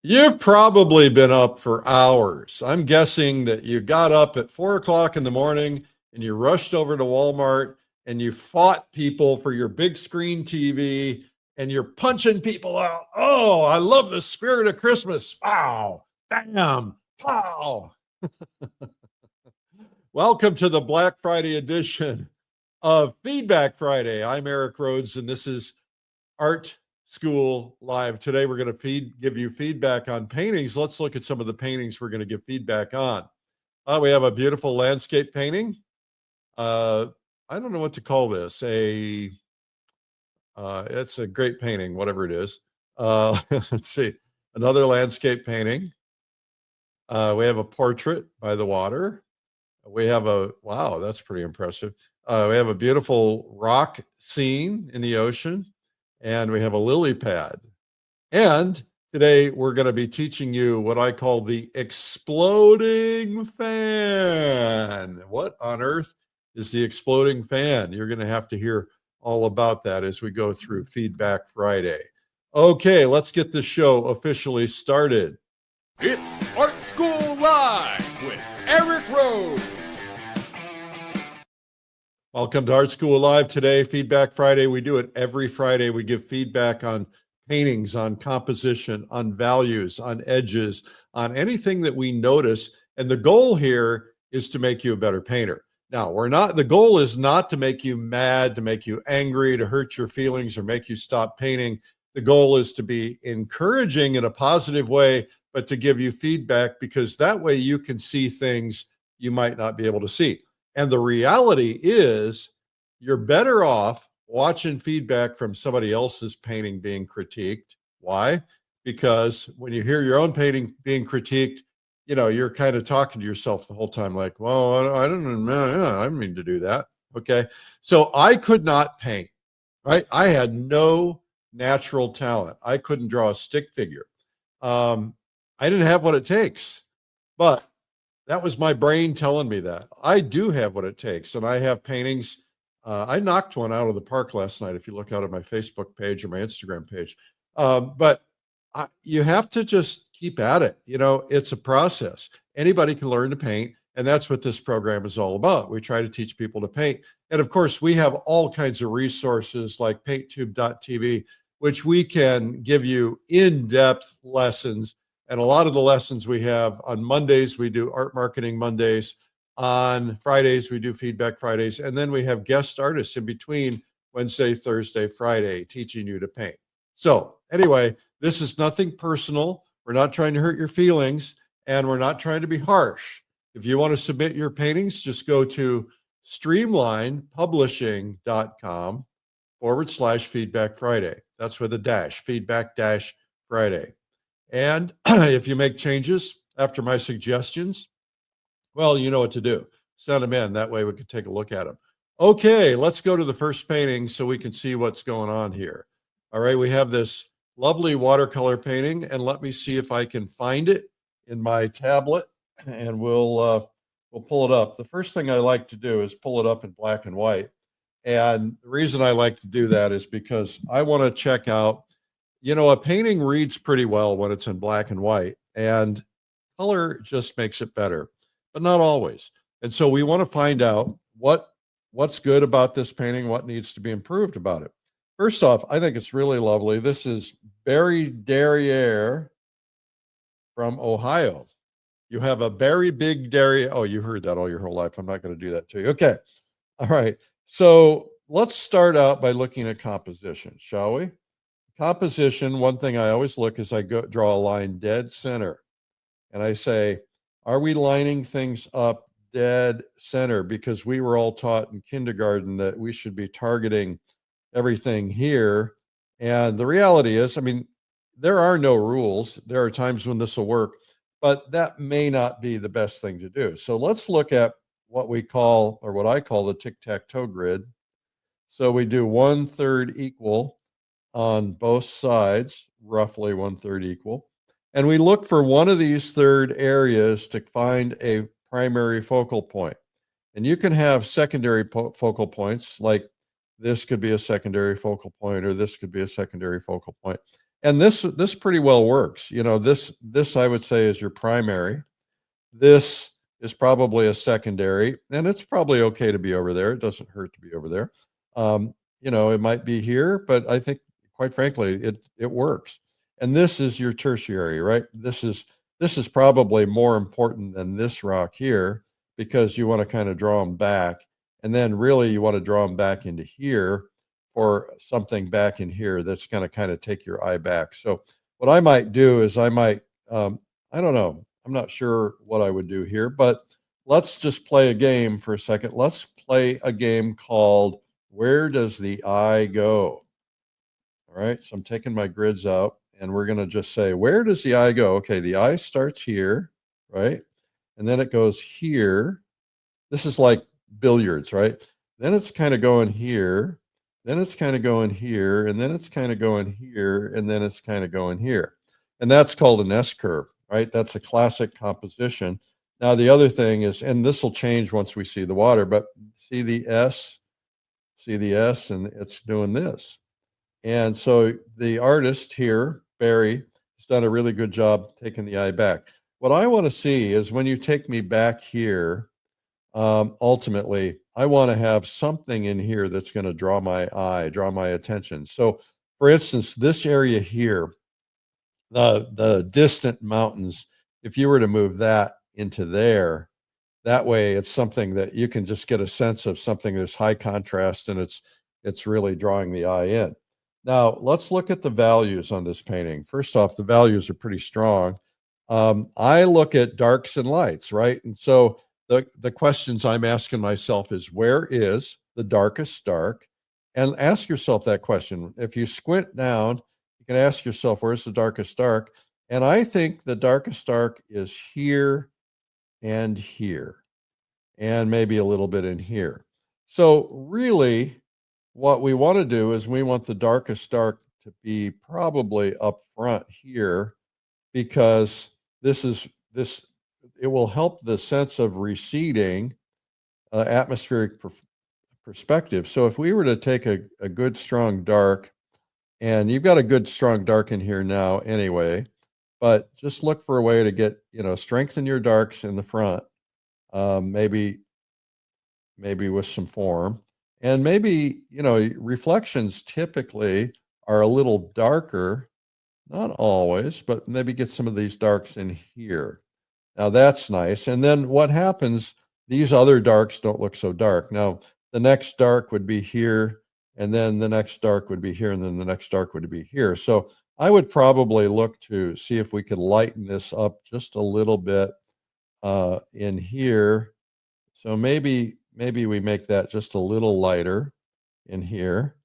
You've probably been up for hours. I'm guessing that you got up at 4 o'clock in the morning and you rushed over to Walmart and you fought people for your big screen TV and you're punching people out. Oh, I love the spirit of Christmas. Pow, bam, pow. Welcome to the Black Friday edition of Feedback Friday. I'm Eric Rhodes, and this is Art School Live. Today, we're going to give you feedback on paintings. Let's look at some of the paintings we're going to give feedback on. We have a beautiful landscape painting. I don't know what to call this. It's a great painting, whatever it is. Let's see. Another landscape painting. We have a portrait by the water. We have wow, that's pretty impressive. We have a beautiful rock scene in the ocean, and we have a lily pad. And today we're going to be teaching you what I call the exploding fan. What on earth is the exploding fan? You're going to have to hear all about that as we go through Feedback Friday. Okay, let's get the show officially started. It's Art School Live with Eric Rhodes. Welcome to Art School Live. Today, Feedback Friday. We do it every Friday. We give feedback on paintings, on composition, on values, on edges, on anything that we notice. And the goal here is to make you a better painter. Now, the goal is not to make you mad, to make you angry, to hurt your feelings, or make you stop painting. The goal is to be encouraging in a positive way, but to give you feedback, because that way you can see things you might not be able to see. And the reality is you're better off watching feedback from somebody else's painting being critiqued. Why? Because when you hear your own painting being critiqued, you're kind of talking to yourself the whole time like, well, I don't mean to do that. Okay. So I could not paint, right? I had no natural talent. I couldn't draw a stick figure. I didn't have what it takes, but that was my brain telling me that. I do have what it takes, and I have paintings. I knocked one out of the park last night, if you look out at my Facebook page or my Instagram page. But you have to just keep at it. It's a process. Anybody can learn to paint, and that's what this program is all about. We try to teach people to paint. And of course, we have all kinds of resources like painttube.tv, which we can give you in-depth lessons. And a lot of the lessons we have on Mondays, we do Art Marketing Mondays. On Fridays, we do Feedback Fridays. And then we have guest artists in between Wednesday, Thursday, Friday, teaching you to paint. So anyway, this is nothing personal. We're not trying to hurt your feelings, and we're not trying to be harsh. If you want to submit your paintings, just go to streamlinepublishing.com/Feedback Friday. That's with a dash, Feedback-Friday. And if you make changes after my suggestions, well, you know what to do. Send them in. That way we can take a look at them. Okay, let's go to the first painting so we can see what's going on here. All right, we have this lovely watercolor painting, and let me see if I can find it in my tablet, and we'll pull it up. The first thing I like to do is pull it up in black and white. And the reason I like to do that is because I want to check out, a painting reads pretty well when it's in black and white, and color just makes it better, but not always. And so we want to find out what's good about this painting, what needs to be improved about it. First off, I think it's really lovely. This is Barry Derriere from Ohio. You have a very big Derriere. Oh, you heard that all your whole life. I'm not going to do that to you. Okay. All right. So let's start out by looking at composition, shall we? Composition, one thing I always look is I draw a line dead center. And I say, are we lining things up dead center? Because we were all taught in kindergarten that we should be targeting everything here. And the reality is, there are no rules. There are times when this will work, but that may not be the best thing to do. So let's look at what I call the tic-tac-toe grid. So we do 1/3 equal on both sides, roughly 1/3 equal. And we look for one of these third areas to find a primary focal point. And you can have secondary focal points, like this could be a secondary focal point, or this could be a secondary focal point. And this pretty well works. You know, this I would say is your primary. This is probably a secondary, and it's probably okay to be over there. It doesn't hurt to be over there. You know, it might be here, but I think, quite frankly, it works. And this is your tertiary, right? This is probably more important than this rock here, because you want to kind of draw them back, and then really you want to draw them back into here, or something back in here that's going to kind of take your eye back. So what I might do is I might, I don't know, I'm not sure what I would do here, but let's just play a game for a second. Let's play a game called Where Does the Eye Go? All right, so I'm taking my grids out, and we're going to just say, where does the eye go? Okay, the eye starts here, right? And then it goes here. This is like billiards, right? Then it's kind of going here. Then it's kind of going here. And then it's kind of going here. And then it's kind of going here. And that's called an S curve, right? That's a classic composition. Now, the other thing is, and this will change once we see the water, but see the S, and it's doing this. And so the artist here, Barry, has done a really good job taking the eye back. What I want to see is when you take me back here, ultimately, I want to have something in here that's going to draw my eye, draw my attention. So, for instance, this area here, the distant mountains, if you were to move that into there, that way it's something that you can just get a sense of something that's high contrast, and it's really drawing the eye in. Now, let's look at the values on this painting. First off, the values are pretty strong. I look at darks and lights, right? And so the questions I'm asking myself is, where is the darkest dark? And ask yourself that question. If you squint down, you can ask yourself, where's the darkest dark? And I think the darkest dark is here and here, and maybe a little bit in here. So really, what we want to do is we want the darkest dark to be probably up front here, because it will help the sense of receding atmospheric perspective. So if we were to take a good strong dark, and you've got a good strong dark in here now anyway, but just look for a way to get, strengthen your darks in the front, maybe with some form. And maybe, reflections typically are a little darker, not always, but maybe get some of these darks in here. Now that's nice. And then what happens, these other darks don't look so dark. Now, the next dark would be here, and then the next dark would be here, and then the next dark would be here. So I would probably look to see if we could lighten this up just a little bit in here. So maybe we make that just a little lighter in here,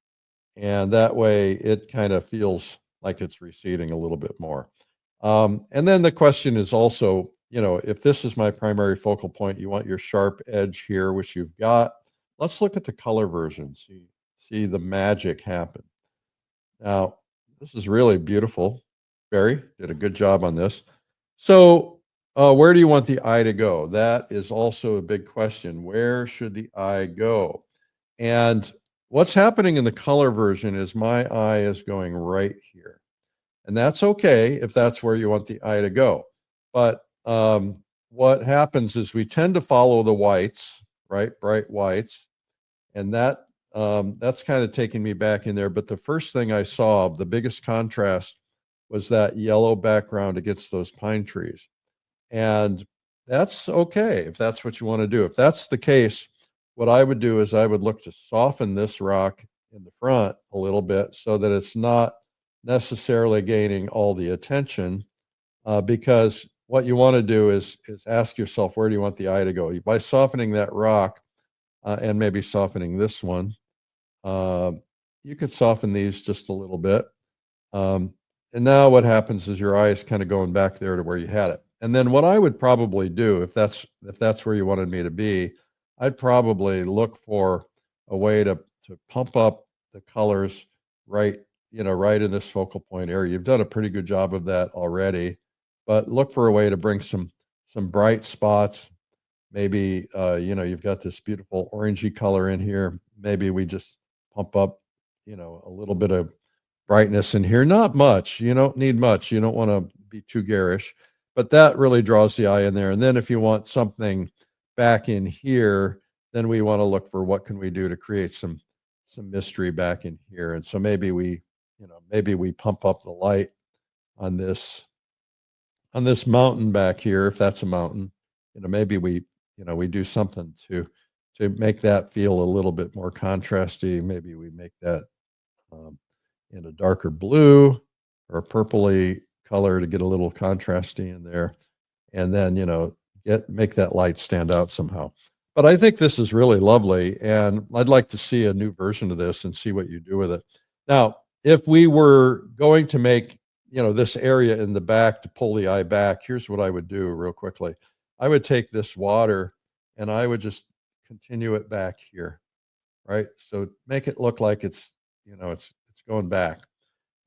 and that way it kind of feels like it's receding a little bit more. And then the question is also, if this is my primary focal point, you want your sharp edge here, which you've got. Let's look at the color version, see the magic happen. Now, this is really beautiful. Barry did a good job on this. So where do you want the eye to go? That is also a big question. Where should the eye go? And what's happening in the color version is my eye is going right here. And that's okay if that's where you want the eye to go. But what happens is we tend to follow the whites, right? Bright whites. And that's kind of taking me back in there. But the first thing I saw, the biggest contrast, was that yellow background against those pine trees. And that's okay if that's what you want to do. If that's the case, what I would do is I would look to soften this rock in the front a little bit so that it's not necessarily gaining all the attention, because what you want to do is ask yourself, where do you want the eye to go? By softening that rock and maybe softening this one, you could soften these just a little bit. And now what happens is your eye is kind of going back there to where you had it. And then what I would probably do, if that's where you wanted me to be, I'd probably look for a way to pump up the colors right in this focal point area. You've done a pretty good job of that already, but look for a way to bring some bright spots. Maybe, you've got this beautiful orangey color in here. Maybe we just pump up, a little bit of brightness in here. Not much. You don't need much. You don't want to be too garish, but that really draws the eye in there. And then if you want something back in here, then we want to look for what can we do to create some mystery back in here. And so maybe we pump up the light on this mountain back here, if that's a mountain. Maybe we do something to make that feel a little bit more contrasty. Maybe we make that in a darker blue or a purpley color to get a little contrasty in there, and then make that light stand out somehow. But I think this is really lovely, and I'd like to see a new version of this and see what you do with it. Now, if we were going to make this area in the back to pull the eye back, here's what I would do real quickly. I would take this water and I would just continue it back here, right? So make it look like it's going back.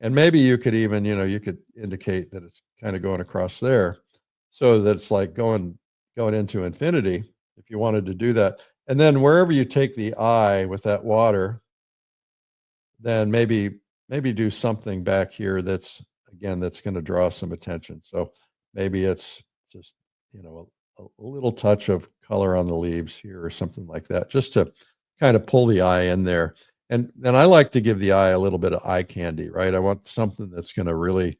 And maybe you could even, you could indicate that it's kind of going across there so that it's like going into infinity if you wanted to do that. And then wherever you take the eye with that water, then maybe do something back here that's going to draw some attention. So maybe it's just, a little touch of color on the leaves here or something like that, just to kind of pull the eye in there. And then I like to give the eye a little bit of eye candy, right? I want something that's going to really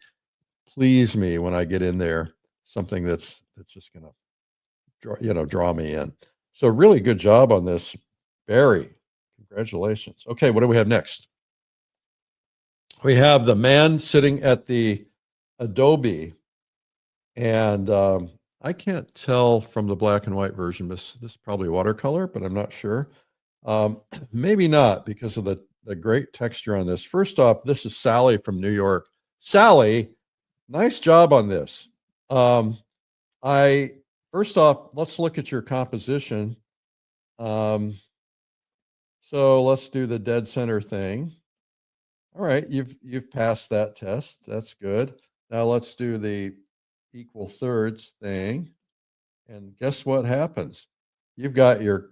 please me when I get in there, something that's just going to draw me in. So really good job on this, Barry. Congratulations. Okay, what do we have next? We have the man sitting at the Adobe, and I can't tell from the black and white version. This is probably watercolor, but I'm not sure. Maybe not, because of the great texture on this. First off, this is Sally from New York. Sally, nice job on this. First off, let's look at your composition. So let's do the dead center thing. All right, you've passed that test. That's good. Now let's do the equal thirds thing. And guess what happens? You've got your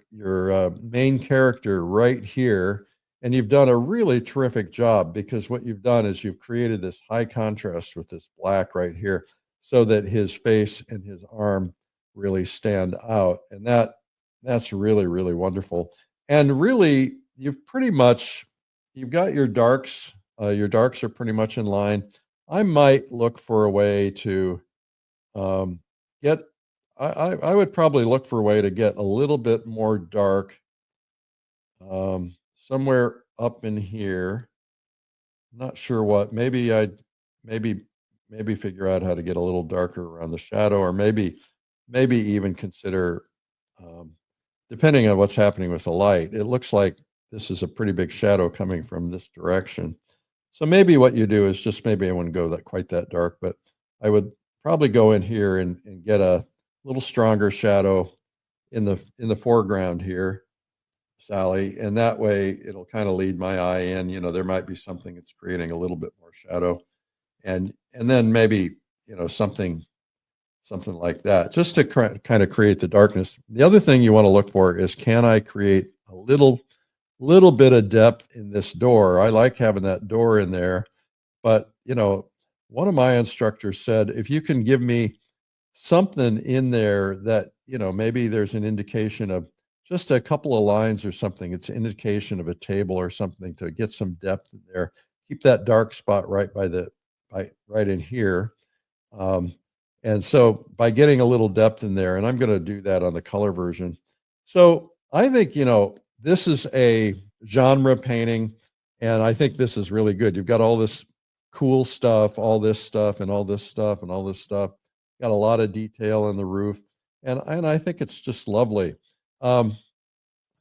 main character right here, and you've done a really terrific job, because what you've done is you've created this high contrast with this black right here so that his face and his arm really stand out. And that's really, really wonderful. And really, you've got your darks. Your darks are pretty much in line. I might look for a way to I would probably look for a way to get a little bit more dark somewhere up in here. Not sure what. Maybe I'd figure out how to get a little darker around the shadow, or maybe even consider, depending on what's happening with the light. It looks like this is a pretty big shadow coming from this direction. So maybe what you do is just, maybe I wouldn't go quite that dark, but I would probably go in here and get a little stronger shadow in the foreground here, Sally, and that way it'll kind of lead my eye in. There might be something that's creating a little bit more shadow, and then maybe something like that, just to kind of create the darkness. The other thing you want to look for is, can I create a little bit of depth in this door? I like having that door in there, but one of my instructors said, if you can give me something in there that, maybe there's an indication of just a couple of lines or something, it's an indication of a table or something, to get some depth in there, keep that dark spot right right in here. And so by getting a little depth in there, and I'm going to do that on the color version. So I think, this is a genre painting, and I think this is really good. You've got all this cool stuff, all this stuff, and all this stuff, and all this stuff. Got a lot of detail in the roof, and I think it's just lovely.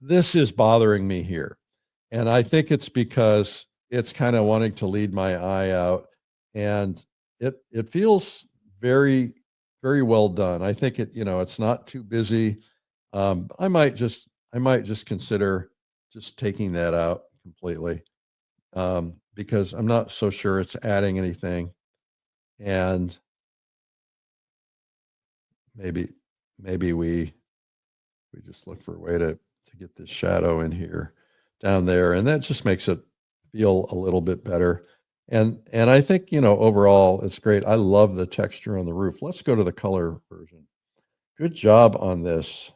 This is bothering me here, and I think it's because it's kind of wanting to lead my eye out, and it feels very, very well done. I think it's not too busy. I might just consider just taking that out completely, because I'm not so sure it's adding anything. And maybe we just look for a way to get this shadow in here, down there, and that just makes it feel a little bit better. And I think, overall it's great. I love the texture on the roof. Let's go to the color version. Good job on this.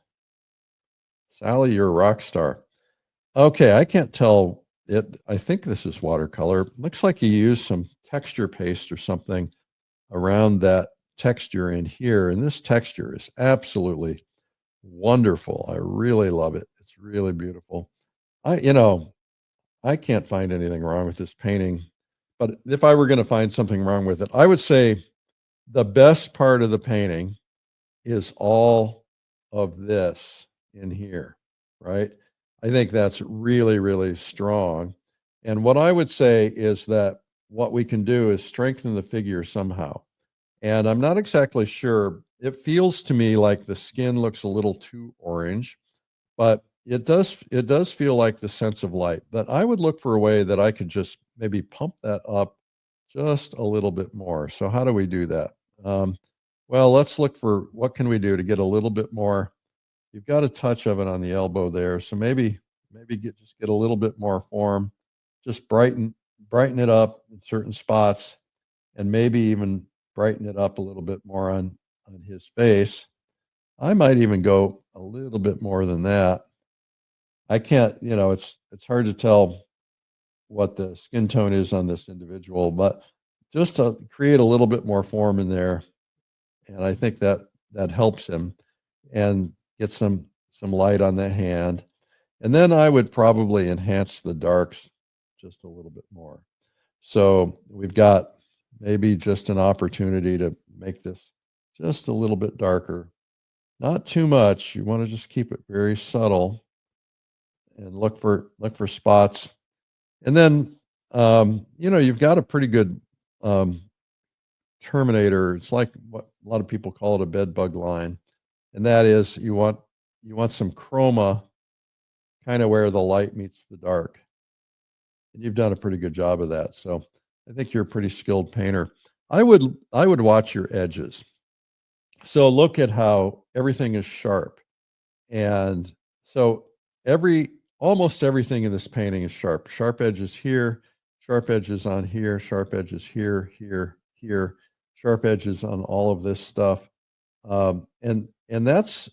Sally, you're a rock star. Okay, I can't tell it. I think this is watercolor. Looks like you used some texture paste or something around that texture in here. And this texture is absolutely wonderful. I really love it. It's really beautiful. I can't find anything wrong with this painting. But if I were going to find something wrong with it, I would say the best part of the painting is all of this in here, right? I think that's really, really strong. And what I would say is that what we can do is strengthen the figure somehow. And I'm not exactly sure. It feels to me like the skin looks a little too orange, but it does feel like the sense of light. But I would look for a way that I could just maybe pump that up just a little bit more. So how do we do that? Well, let's look for what can we do to get a little bit more. You've got a touch of it on the elbow there, so maybe get a little bit more form. Just brighten it up in certain spots, and maybe even brighten it up a little bit more on his face. I might even go a little bit more than that. I can't, it's hard to tell what the skin tone is on this individual, but just to create a little bit more form in there, and I think that helps him and get some light on the hand. And then I would probably enhance the darks just a little bit more. So we've got maybe just an opportunity to make this just a little bit darker. Not too much. You want to just keep it very subtle and look for spots. And then you've got a pretty good terminator. It's like what a lot of people call it, a bed bug line. And that is you want some chroma kind of where the light meets the dark. And you've done a pretty good job of that. So I think you're a pretty skilled painter. I would watch your edges. So look at how everything is sharp. And so almost everything in this painting is sharp. Sharp edges here, sharp edges on here, sharp edges here, here, here, sharp edges on all of this stuff. And that's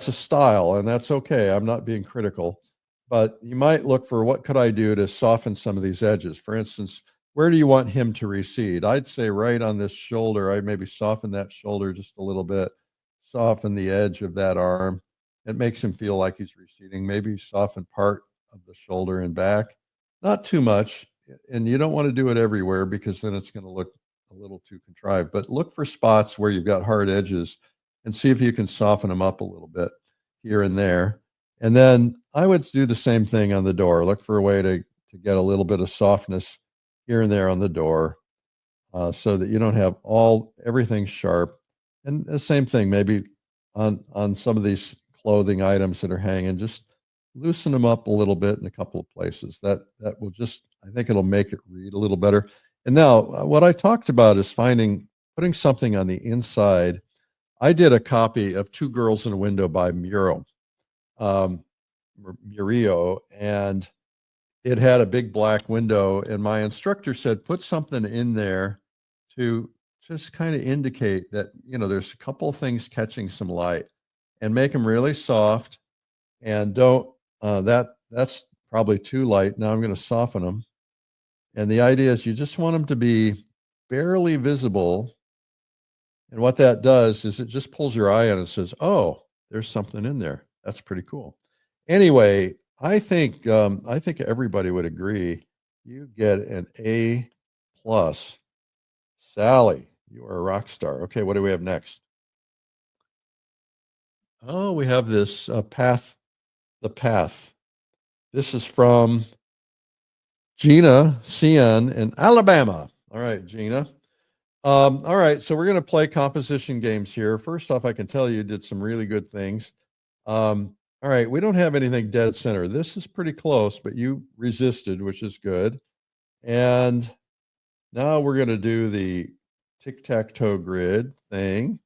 a style, and that's okay. I'm not being critical, but you might look for what could I do to soften some of these edges. For instance, where do you want him to recede? I'd say right on this shoulder. I'd maybe soften that shoulder just a little bit, soften the edge of that arm. It makes him feel like he's receding. Maybe soften part of the shoulder and back, not too much. And you don't want to do it everywhere because then it's going to look a little too contrived. But look for spots where you've got hard edges and see if you can soften them up a little bit here and there. And then I would do the same thing on the door. Look for a way to get a little bit of softness here and there on the door, so that you don't have everything sharp. And the same thing, maybe on some of these clothing items that are hanging, just loosen them up a little bit in a couple of places. That will just, I think it'll make it read a little better. And now what I talked about is putting something on the inside. I did a copy of Two Girls in a Window by Murillo, and it had a big black window. And my instructor said, put something in there to just kind of indicate that, there's a couple of things catching some light, and make them really soft. And don't, that's probably too light. Now I'm going to soften them. And the idea is you just want them to be barely visible. And what that does is it just pulls your eye on it and says, oh, there's something in there. That's pretty cool. Anyway, I think everybody would agree you get an A+. Sally, you are a rock star. Okay, what do we have next? Oh, we have this the path. This is from Gina Cian in Alabama. All right, Gina. All right, so we're going to play composition games here. First off, I can tell you did some really good things. All right, we don't have anything dead center. This is pretty close, but you resisted, which is good. And now we're going to do the tic-tac-toe grid thing.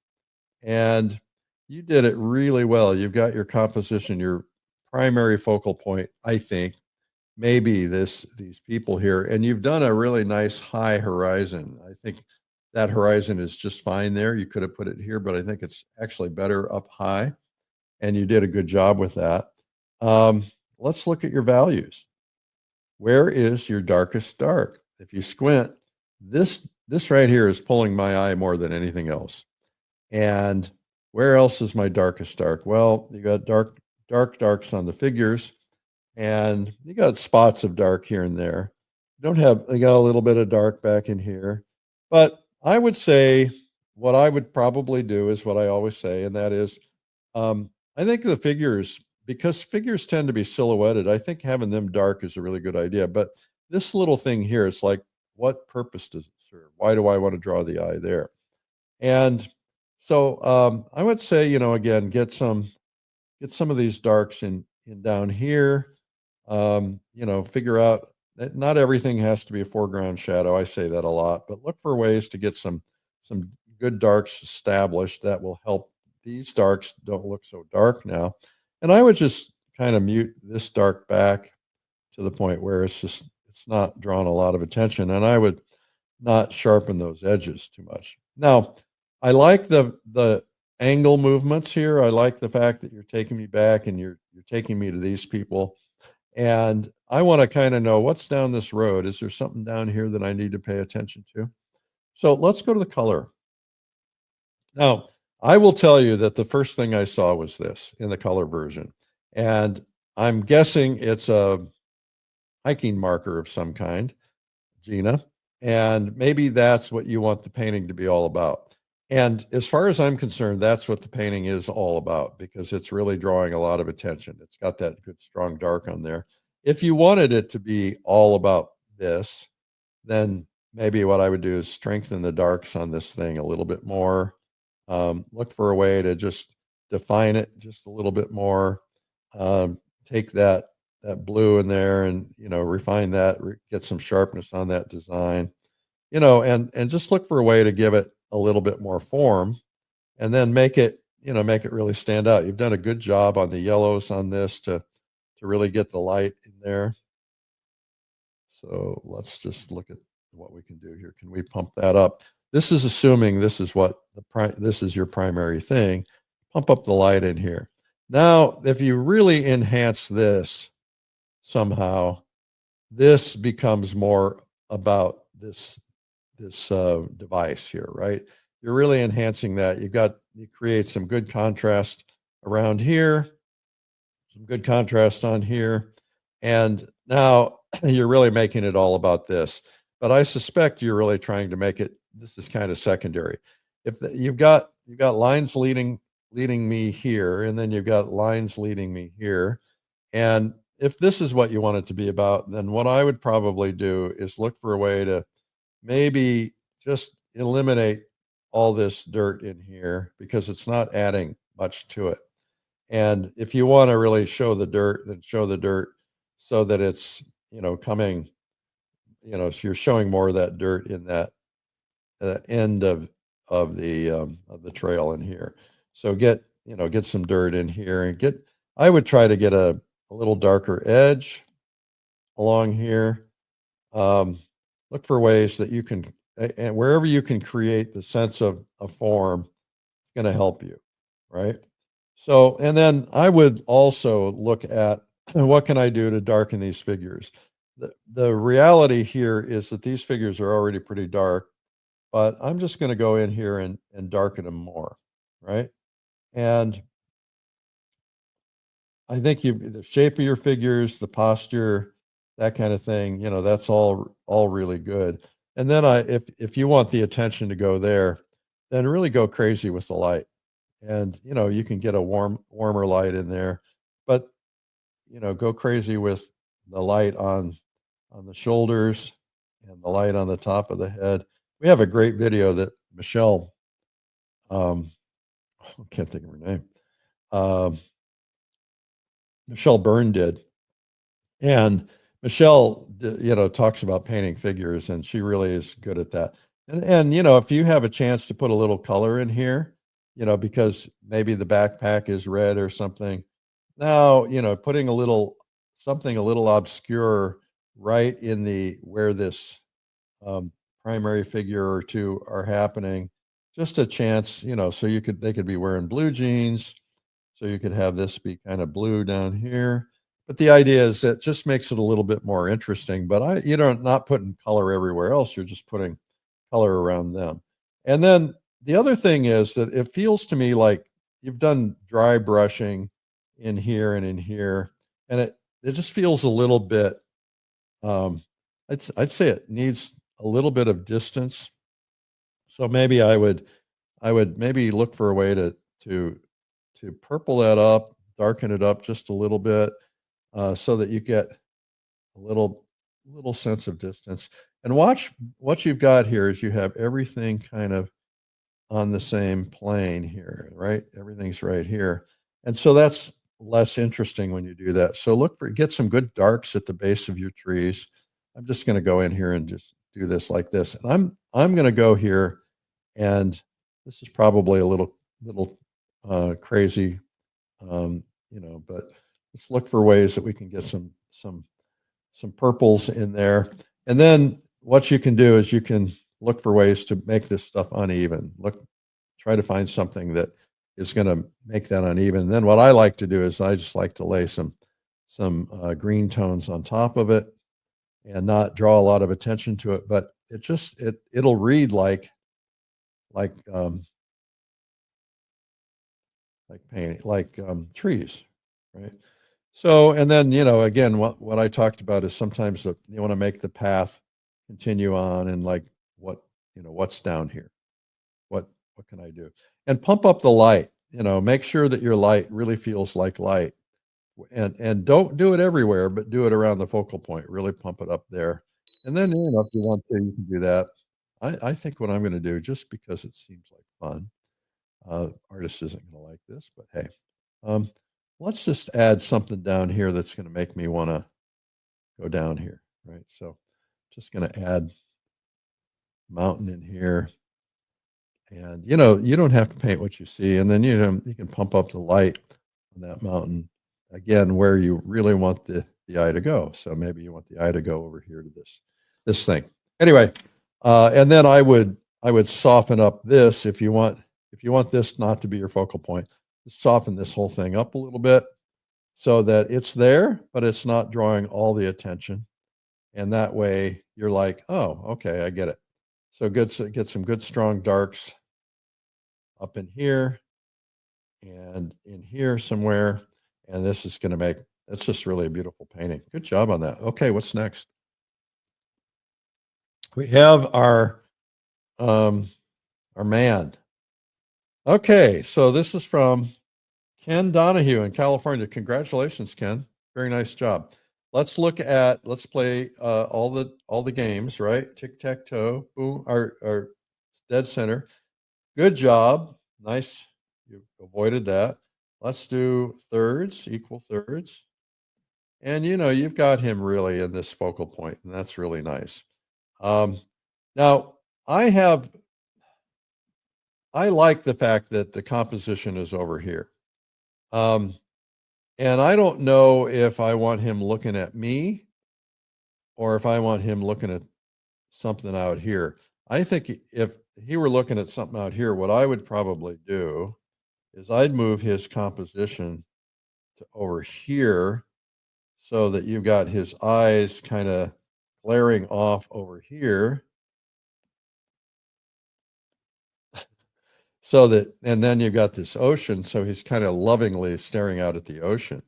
And you did it really well. You've got your composition, your primary focal point, I think. maybe these people here, and you've done a really nice high horizon. I think that horizon is just fine there. You could have put it here, but I think it's actually better up high, and you did a good job with that. Let's look at your values. Where is your darkest dark? If you squint, this right here is pulling my eye more than anything else. And where else is my darkest dark? Well, you got darks on the figures, and you got spots of dark here and there. You got a little bit of dark back in here. But I would say what I would probably do is what I always say, and that is, I think the figures, because figures tend to be silhouetted, I think having them dark is a really good idea. But this little thing here, it's like, what purpose does it serve? Why do I want to draw the eye there? And so I would say, again, get some of these darks in down here. Figure out that not everything has to be a foreground shadow. I say that a lot, but look for ways to get some good darks established that will help these darks don't look so dark now. And I would just kind of mute this dark back to the point where it's not drawing a lot of attention, and I would not sharpen those edges too much. Now, I like the angle movements here. I like the fact that you're taking me back and you're taking me to these people. And I want to kind of know what's down this road. Is there something down here that I need to pay attention to? So let's go to the color. Now, I will tell you that the first thing I saw was this in the color version. And I'm guessing it's a hiking marker of some kind, Gina. And maybe that's what you want the painting to be all about. And as far as I'm concerned, that's what the painting is all about, because it's really drawing a lot of attention. It's got that good, strong dark on there. If you wanted it to be all about this, then maybe what I would do is strengthen the darks on this thing a little bit more. Look for a way to just define it just a little bit more. Take that blue in there and, refine that, get some sharpness on that design, and just look for a way to give it a little bit more form, and then make it really stand out. You've done a good job on the yellows on this to really get the light in there. So let's just look at what we can do here. Can we pump that up? This is assuming this is this is your primary thing. Pump up the light in here. Now, if you really enhance this somehow, this becomes more about this device here, right? You're really enhancing that. You create some good contrast around here, some good contrast on here, and now you're really making it all about this. But I suspect you're really trying to make it, this is kind of secondary. You've got lines leading me here, and then you've got lines leading me here. And if this is what you want it to be about, then what I would probably do is look for a way to maybe just eliminate all this dirt in here, because it's not adding much to it. And if you want to really show the dirt, then show the dirt so that it's, coming, so you're showing more of that dirt in that end of the trail in here. So get some dirt in here, and I would try to get a little darker edge along here. Look for ways that you can, and wherever you can create the sense of a form, it's going to help you, right? So, and then I would also look at what can I do to darken these figures. The reality here is that these figures are already pretty dark, but I'm just going to go in here and darken them more, right? And I think the shape of your figures, the posture, that kind of thing, that's all really good. And then if you want the attention to go there, then really go crazy with the light. And, you can get a warmer light in there, but, go crazy with the light on the shoulders and the light on the top of the head. We have a great video that Michelle, I can't think of her name, Michelle Byrne did. And Michelle, talks about painting figures, and she really is good at that. And if you have a chance to put a little color in here, because maybe the backpack is red or something. Now, putting something a little obscure right in the where this primary figure or two are happening. Just a chance, you know, so they could be wearing blue jeans. So you could have this be kind of blue down here. But the idea is that just makes it a little bit more interesting. But you're not putting color everywhere else. You're just putting color around them. And then the other thing is that it feels to me like you've done dry brushing in here and in here, and it just feels a little bit. I'd say it needs a little bit of distance. So maybe I would maybe look for a way to purple that up, darken it up just a little bit, so that you get a little sense of distance. And watch what you've got here is you have everything kind of on the same plane here, right? Everything's right here. And so that's less interesting when you do that. So get some good darks at the base of your trees. I'm just going to go in here and just do this like this. And I'm going to go here, and this is probably a little crazy, you know, but let's look for ways that we can get some purples in there. And then what you can do is you can look for ways to make this stuff uneven. Try to find something that is going to make that uneven. Then what I like to do is I just like to lay some green tones on top of it and not draw a lot of attention to it, but it'll read like painting, like trees, right? So, and then, you know, again, what I talked about is sometimes you want to make the path continue on, and like what's down here, what can I do? And pump up the light, you know, make sure that your light really feels like light, and don't do it everywhere, but do it around the focal point. Really pump it up there. And then, you know, if you want to, you can do that. I think what I'm going to do, just because it seems like fun, artist isn't going to like this, but hey, let's just add something down here that's going to make me want to go down here, right? So just going to add mountain in here. And, you know, you don't have to paint what you see. And then, you know, you can pump up the light on that mountain, again, where you really want the eye to go. So maybe you want the eye to go over here to this thing. Anyway, and then I would soften up this if you want this not to be your focal point. Soften this whole thing up a little bit so that it's there, but it's not drawing all the attention. And that way you're like, oh, okay, I get it. So get some good strong darks up in here and in here somewhere. And this is going to that's just really a beautiful painting. Good job on that. Okay, what's next? We have our man. Okay, so this is from Ken Donahue in California. Congratulations, Ken. Very nice job. Let's play all the games, right? Tic-tac-toe. Boom, our dead center. Good job. Nice. You avoided that. Let's do thirds, equal thirds. And, you know, you've got him really in this focal point, and that's really nice. Now, I like the fact that the composition is over here. And I don't know if I want him looking at me or if I want him looking at something out here. I think if he were looking at something out here, what I would probably do is I'd move his composition to over here so that you've got his eyes kind of glaring off over here. And then you've got this ocean, so he's kind of lovingly staring out at the ocean.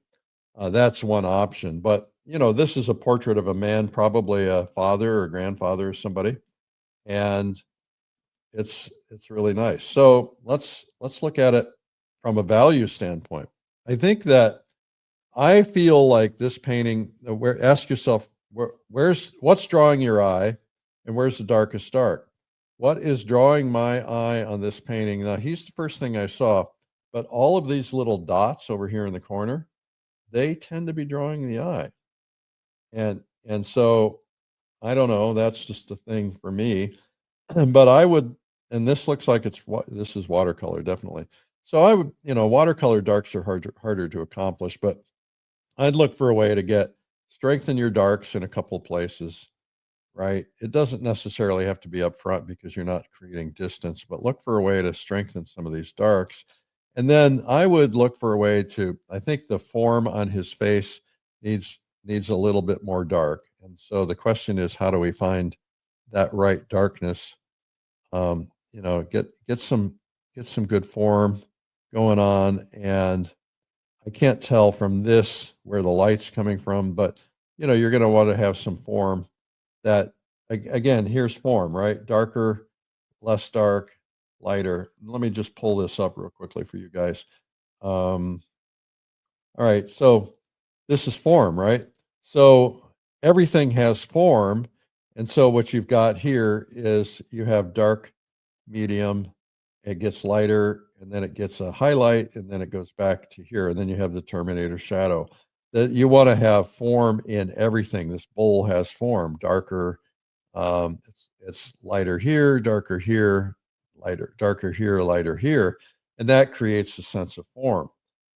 That's one option. But, you know, this is a portrait of a man, probably a father or grandfather or somebody. And it's really nice. So let's look at it from a value standpoint. I think that I feel like this painting, ask yourself, what's drawing your eye and where's the darkest dark? What is drawing my eye on this painting? Now, he's the first thing I saw, but all of these little dots over here in the corner, they tend to be drawing the eye. And so, I don't know, that's just a thing for me. But I would, and this looks like this is watercolor, definitely. So I would, you know, watercolor darks are harder to accomplish, but I'd look for a way to get strengthen your darks in a couple of places, right? It doesn't necessarily have to be up front because you're not creating distance, but look for a way to strengthen some of these darks. And then I would look for a way to, I think the form on his face needs a little bit more dark. And so the question is, how do we find that right darkness? You know, get some good form going on. And I can't tell from this where the light's coming from, but you know, you're going to want to have some form that, again, here's form, right? Darker, less dark, lighter. Let me just pull this up real quickly for you guys. All right, so this is form, right? So everything has form. And so what you've got here is you have dark, medium, it gets lighter, and then it gets a highlight, and then it goes back to here, and then you have the Terminator shadow. That you want to have form in everything. This bowl has form, darker, it's lighter here, darker here, darker here, lighter here, and that creates a sense of form.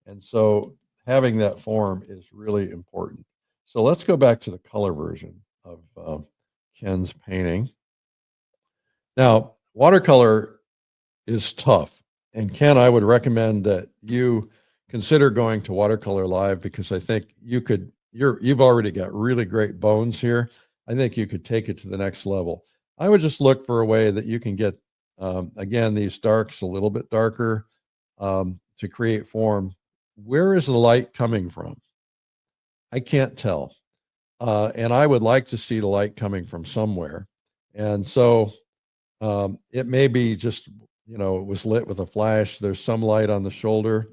And so having that form is really important. So let's go back to the color version of Ken's painting. Now, watercolor is tough. And Ken, I would recommend that you consider going to Watercolor Live, because I think you've already got really great bones here. I think you could take it to the next level. I would just look for a way that you can get, again, these darks a little bit darker to create form. Where is the light coming from? I can't tell. And I would like to see the light coming from somewhere. And so it may be just, you know, it was lit with a flash. There's some light on the shoulder,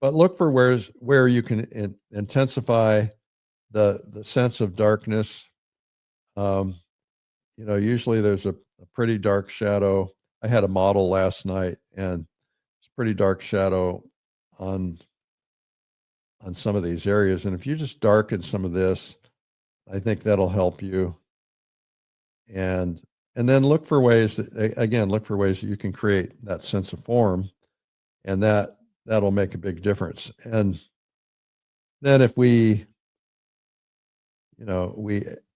but look for where you can intensify the sense of darkness. You know, usually there's a pretty dark shadow. I had a model last night, and it's pretty dark shadow on some of these areas. And if you just darken some of this, I think that'll help you. And then look for ways that you can create that sense of form, and that'll make a big difference. And then if we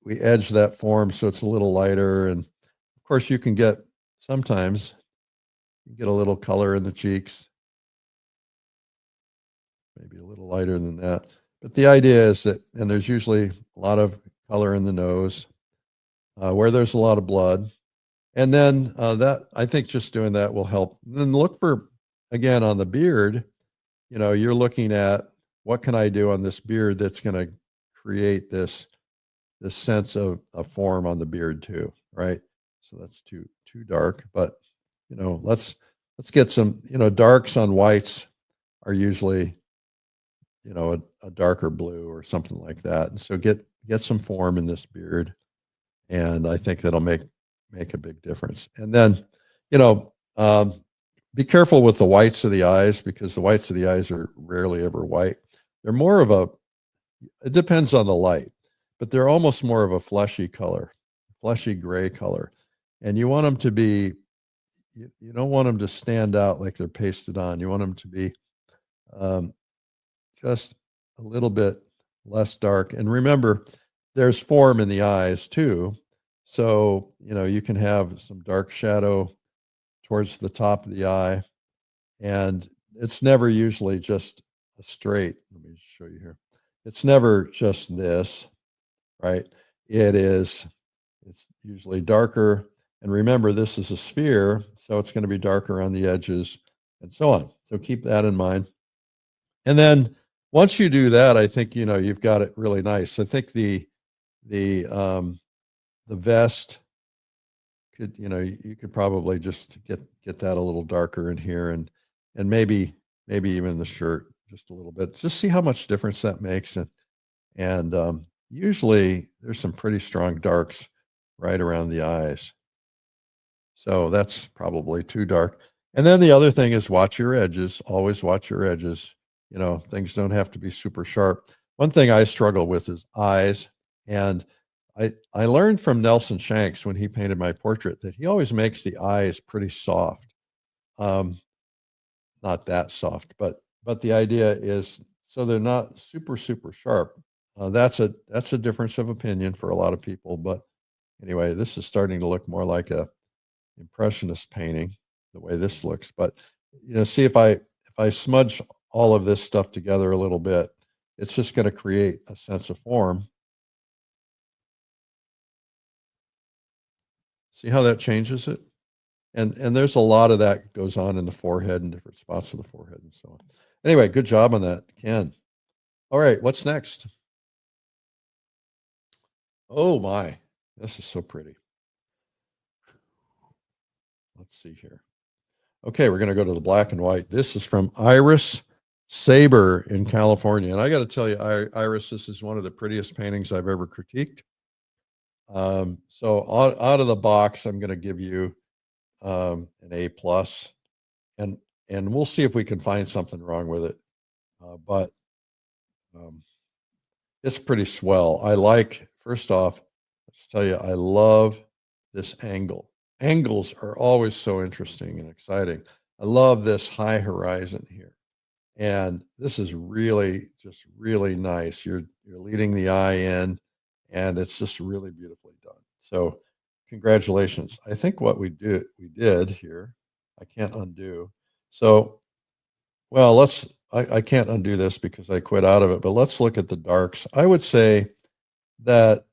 edge that form so it's a little lighter, and of course you can sometimes get a little color in the cheeks, maybe a little lighter than that. But the idea is that, and there's usually a lot of color in the nose, where there's a lot of blood. And then that, I think just doing that will help. And then look for, again, on the beard, you know, you're looking at what can I do on this beard that's going to create this sense of form on the beard too, right? So that's too dark, but you know, let's get some, you know, darks on whites are usually, you know, a darker blue or something like that. And so get some form in this beard, and I think that'll make a big difference. And then, you know, be careful with the whites of the eyes, because the whites of the eyes are rarely ever white. They're more of it depends on the light, but they're almost more of a fleshy color, fleshy gray color. And you want them to be, you don't want them to stand out like they're pasted on. You want them to be just a little bit less dark. And remember, there's form in the eyes too. So, you know, you can have some dark shadow towards the top of the eye, and it's never usually just a straight. Let me show you here. It's never just this, right? It's usually darker. And remember, this is a sphere, so it's going to be darker on the edges and so on. So keep that in mind. And then once you do that, I think, you know, you've got it really nice. I think the vest could, you know, you could probably just get that a little darker in here, and maybe even the shirt just a little bit. Just see how much difference that makes. And usually there's some pretty strong darks right around the eyes. So that's probably too dark. And then the other thing is watch your edges. Always watch your edges. You know, things don't have to be super sharp. One thing I struggle with is eyes. And I learned from Nelson Shanks when he painted my portrait that he always makes the eyes pretty soft. Not that soft, but the idea is so they're not super, super sharp. That's a difference of opinion for a lot of people, but anyway, this is starting to look more like a impressionist painting, the way this looks. But see, if I smudge all of this stuff together a little bit, it's just going to create a sense of form. See how that changes it? And there's a lot of that goes on in the forehead and different spots of the forehead and so on. Anyway, good job on that, Ken. All right, what's next? Oh my, this is so pretty. Let's see here. Okay, we're going to go to the black and white. This is from Iris Saber in California. And I got to tell you, Iris, this is one of the prettiest paintings I've ever critiqued. So out of the box, I'm going to give you an A+, and we'll see if we can find something wrong with it. But it's pretty swell. I like, first off, let's tell you, I love this angle. Angles are always so interesting and exciting. I love this high horizon here. And this is really, just really nice. You're leading the eye in, and it's just really beautifully done. So congratulations. I think what we did here, I can't undo. So, well, I can't undo this because I quit out of it, but let's look at the darks. I would say that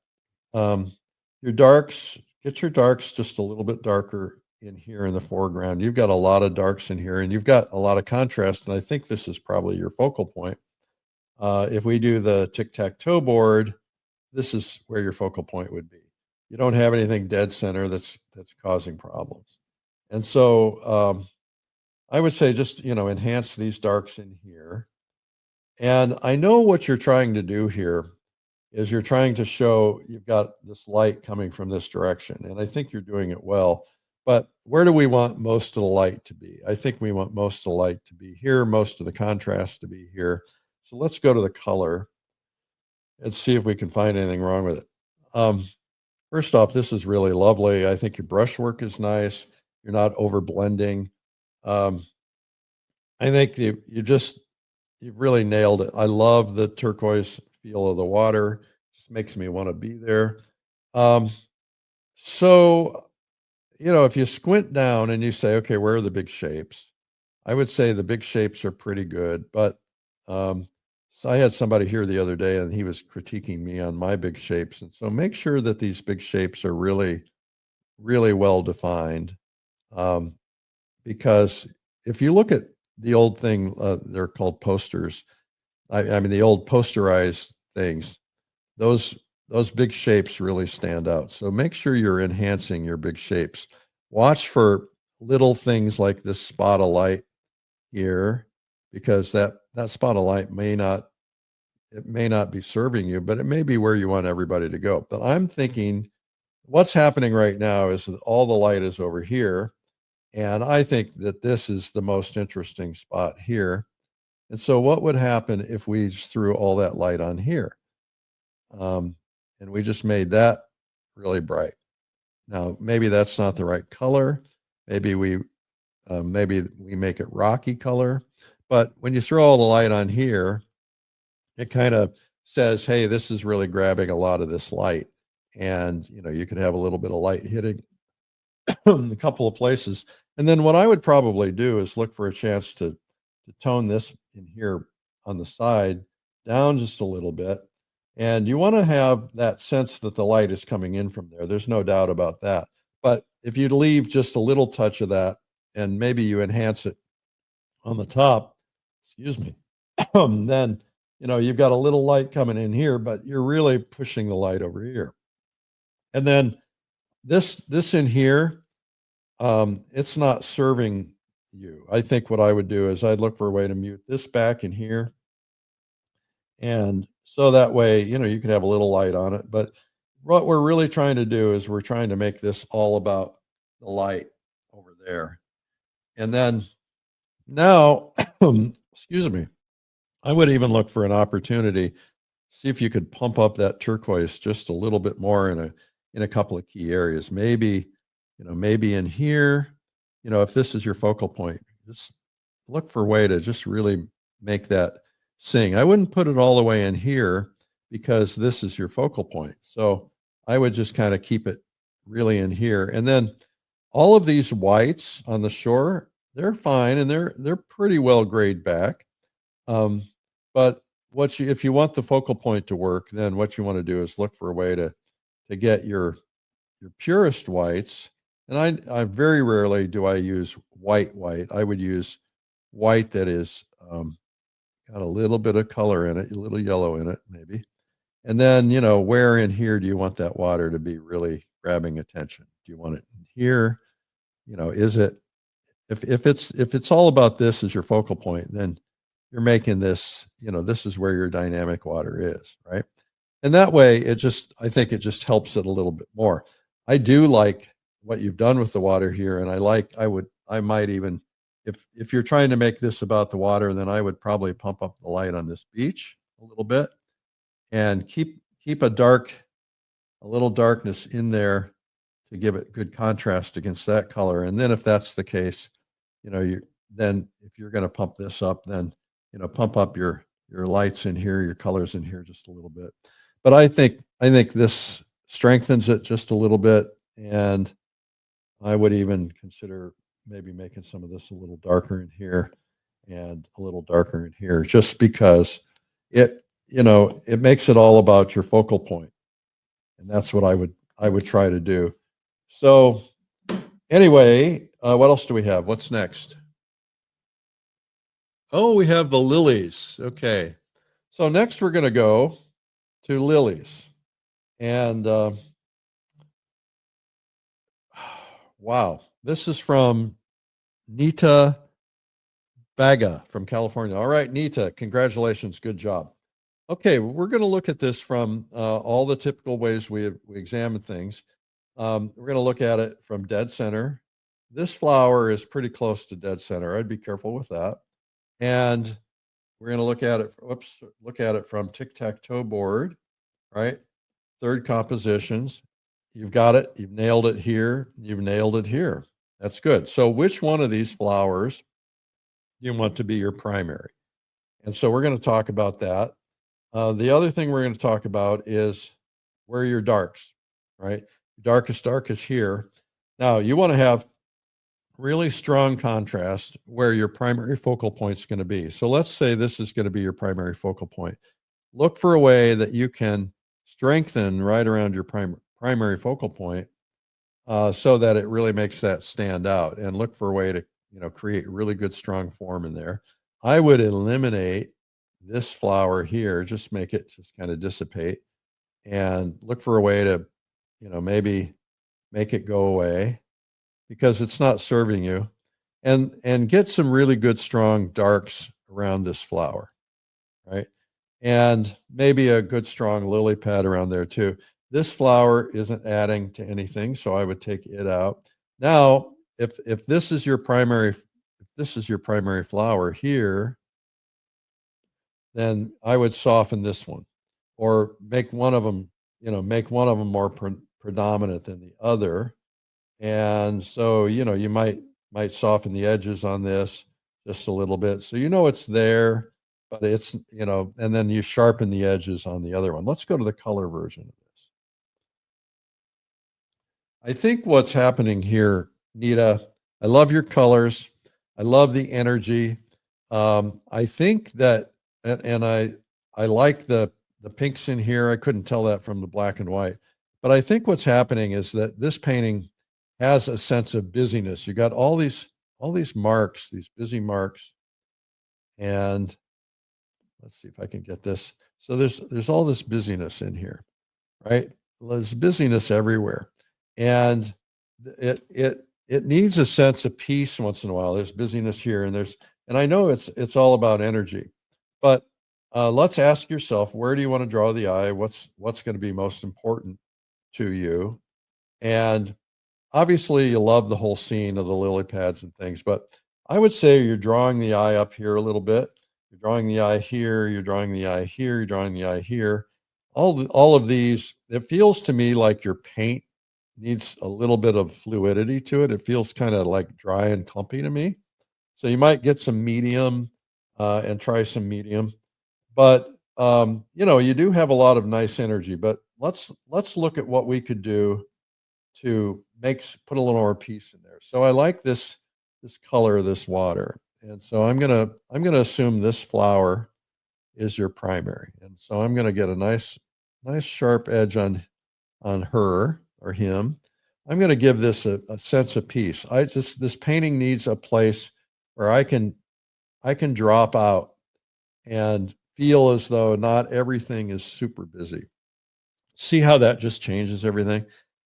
your darks, get your darks just a little bit darker in here in the foreground. You've got a lot of darks in here, and you've got a lot of contrast, and I think this is probably your focal point. If we do the tic-tac-toe board, this is where your focal point would be. You don't have anything dead center that's causing problems. And so I would say just, enhance these darks in here. And I know what you're trying to do here is you're trying to show you've got this light coming from this direction. And I think you're doing it well. But where do we want most of the light to be? I think we want most of the light to be here, most of the contrast to be here. So let's go to the color and see if we can find anything wrong with it. First off, this is really lovely. I think your brushwork is nice. You're not over blending. I think you've really nailed it. I love the turquoise feel of the water. Just makes me want to be there. So, if you squint down and you say, okay, where are the big shapes? I would say the big shapes are pretty good, but so I had somebody here the other day and he was critiquing me on my big shapes. And so make sure that these big shapes are really, really well defined. Because if you look at the old thing, they're called posters. I mean, the old posterized things, those big shapes really stand out. So make sure you're enhancing your big shapes. Watch for little things like this spot of light here, because that spot of light may not be serving you, but it may be where you want everybody to go. But I'm thinking what's happening right now is that all the light is over here. And I think that this is the most interesting spot here. And so what would happen if we just threw all that light on here? And we just made that really bright. Now, maybe that's not the right color. Maybe we make it rocky color. But when you throw all the light on here, it kind of says, hey, this is really grabbing a lot of this light. And, you could have a little bit of light hitting a couple of places. And then what I would probably do is look for a chance to tone this in here on the side down just a little bit. And you want to have that sense that the light is coming in from there. There's no doubt about that. But if you leave just a little touch of that and maybe you enhance it on the top, excuse me, then, you've got a little light coming in here, but you're really pushing the light over here. And then this in here, it's not serving you. I think what I would do is I'd look for a way to mute this back in here. And so that way, you can have a little light on it. But what we're really trying to do is we're trying to make this all about the light over there. And then now, excuse me, I would even look for an opportunity, see if you could pump up that turquoise just a little bit more in a couple of key areas. Maybe, maybe in here, if this is your focal point, just look for a way to just really make that sing. I wouldn't put it all the way in here because this is your focal point. So I would just kind of keep it really in here. And then all of these whites on the shore, they're fine and they're pretty well grayed back. But if you want the focal point to work, then what you want to do is look for a way to get your purest whites. And I very rarely do I use white. I would use white that is got a little bit of color in it, a little yellow in it, maybe. And then, where in here do you want that water to be really grabbing attention? Do you want it in here? Is it, if it's all about this as your focal point, then you're making this, this is where your dynamic water is, right? And that way I think it just helps it a little bit more. I do like what you've done with the water here. And I might even, if you're trying to make this about the water, then I would probably pump up the light on this beach a little bit and keep a little darkness in there to give it good contrast against that color. And then if that's the case, then if you're going to pump this up, then, pump up your lights in here, your colors in here just a little bit. But I think this strengthens it just a little bit. And I would even consider maybe making some of this a little darker in here and a little darker in here, just because it makes it all about your focal point. And that's what I would try to do. So anyway, what else do we have? What's next? Oh, we have the lilies. Okay. So next we're going to go to lilies. And wow, this is from 𝗙𝗵𝗱𝗆𝗆 from California. All right, Nita, congratulations. Good job. Okay, we're going to look at this from all the typical ways we examine things. We're going to look at it from dead center. This flower is pretty close to dead center. I'd be careful with that. And we're going to look at it from tic-tac-toe board, right? Third compositions. You've got it. You've nailed it here. You've nailed it here. That's good. So which one of these flowers do you want to be your primary? And so we're going to talk about that. The other thing we're going to talk about is where your darks, right? Darkest here. Now you want to have really strong contrast where your primary focal point is going to be. So let's say this is going to be your primary focal point. Look for a way that you can strengthen right around your primary focal point so that it really makes that stand out, and look for a way to create really good strong form in there. I would eliminate this flower here, just make it just kind of dissipate, and look for a way to maybe make it go away because it's not serving you, and get some really good strong darks around this flower, right? And maybe a good strong lily pad around there too. This flower isn't adding to anything, so I would take it out. Now, if this is your primary flower here, then I would soften this one, or make one of them more predominant than the other. And so, you might soften the edges on this just a little bit. So, it's there, but it's, and then you sharpen the edges on the other one. Let's go to the color version of this. I think what's happening here, Nita, I love your colors. I love the energy. I think that, and I like the pinks in here. I couldn't tell that from the black and white, but I think what's happening is that this painting has a sense of busyness. You got all these marks, these busy marks, and let's see if I can get this. So there's all this busyness in here, right? There's busyness everywhere, and it needs a sense of peace once in a while. There's busyness here, and I know it's all about energy, but let's ask yourself, where do you want to draw the eye? What's going to be most important to you? And obviously you love the whole scene of the lily pads and things, but I would say you're drawing the eye up here a little bit. You're drawing the eye here, you're drawing the eye here, you're drawing the eye here. All of these, it feels to me like your paint needs a little bit of fluidity to it. It feels kind of like dry and clumpy to me. So you might get some medium and try some medium. But you do have a lot of nice energy, but let's look at what we could do to put a little more peace in there. So I like this color of this water. And so I'm gonna assume this flower is your primary. And so I'm gonna get a nice sharp edge on her or him. I'm gonna give this a sense of peace. This painting needs a place where I can drop out and feel as though not everything is super busy. See how that just changes everything?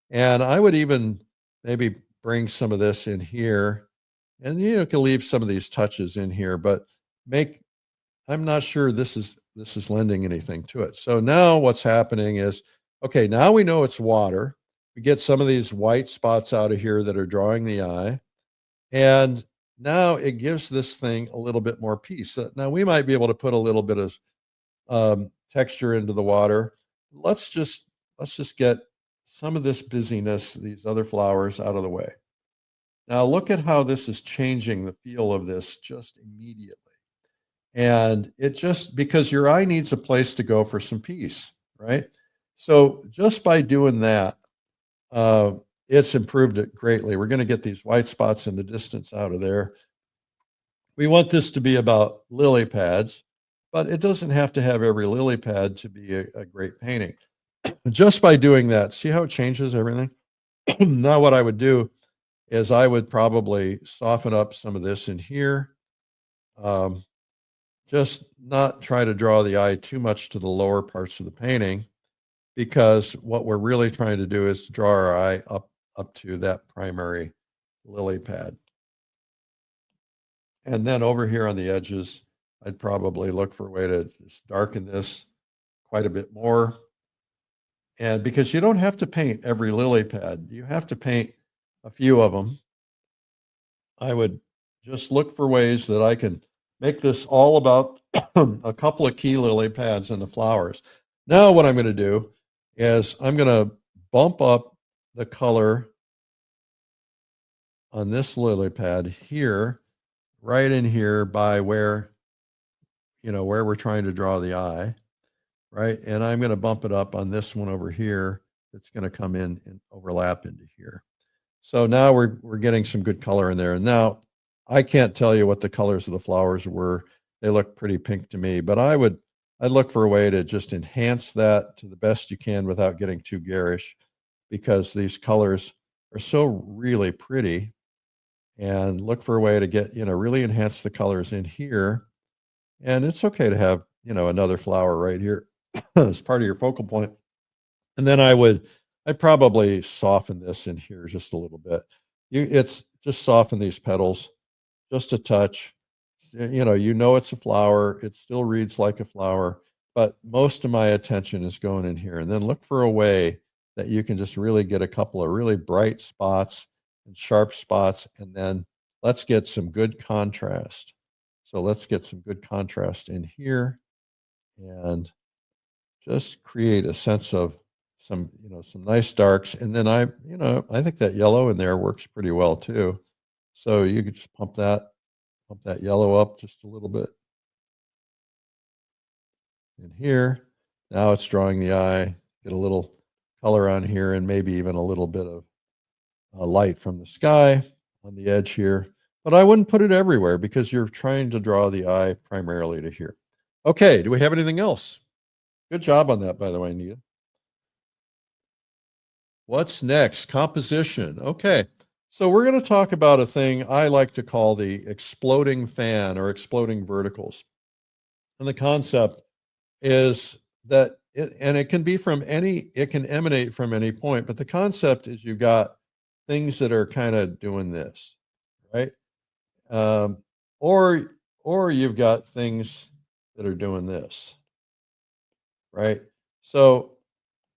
And I would even maybe bring some of this in here, and can leave some of these touches in here, but I'm not sure this is lending anything to it. So now what's happening is, okay, now we know it's water. We get some of these white spots out of here that are drawing the eye. And now it gives this thing a little bit more peace. Now we might be able to put a little bit of texture into the water. Let's just get some of this busyness, these other flowers, out of the way. Now look at how this is changing the feel of this just immediately. And it just, because your eye needs a place to go for some peace, right? So just by doing that, it's improved it greatly. We're going to get these white spots in the distance out of there. We want this to be about lily pads, but it doesn't have to have every lily pad to be a great painting. Just by doing that, see how it changes everything? Now what I would do is I would probably soften up some of this in here. Just not try to draw the eye too much to the lower parts of the painting, because what we're really trying to do is to draw our eye up to that primary lily pad. And then over here on the edges, I'd probably look for a way to just darken this quite a bit more. And because you don't have to paint every lily pad, you have to paint a few of them. I would just look for ways that I can make this all about a couple of key lily pads and the flowers. Now what I'm going to do is I'm going to bump up the color on this lily pad here, right in here by where we're trying to draw the eye, right? And I'm going to bump it up on this one over here. That's going to come in and overlap into here. So now we're getting some good color in there. And now I can't tell you what the colors of the flowers were. They look pretty pink to me, but I'd look for a way to just enhance that to the best you can without getting too garish, because these colors are so really pretty. And look for a way to get, really enhance the colors in here. And it's okay to have, another flower right here as part of your focal point. And then I'd probably soften this in here just a little bit. It's just soften these petals just a touch. It's a flower. It still reads like a flower, but most of my attention is going in here. And then look for a way that you can just really get a couple of really bright spots and sharp spots. And then let's get some good contrast. So let's get some good contrast in here and just create a sense of some nice darks. And then I think that yellow in there works pretty well too. So you could just pump that yellow up just a little bit in here. Now it's drawing the eye. Get a little color on here, and maybe even a little bit of light from the sky on the edge here. But I wouldn't put it everywhere, because you're trying to draw the eye primarily to here. Okay, do we have anything else? Good job on that, by the way, Nita. What's next? Composition. Okay, so we're going to talk about a thing I like to call the exploding fan or exploding verticals. And the concept is that it can be it can emanate from any point, but the concept is you've got things that are kind of doing this, right? Or you've got things that are doing this, right? So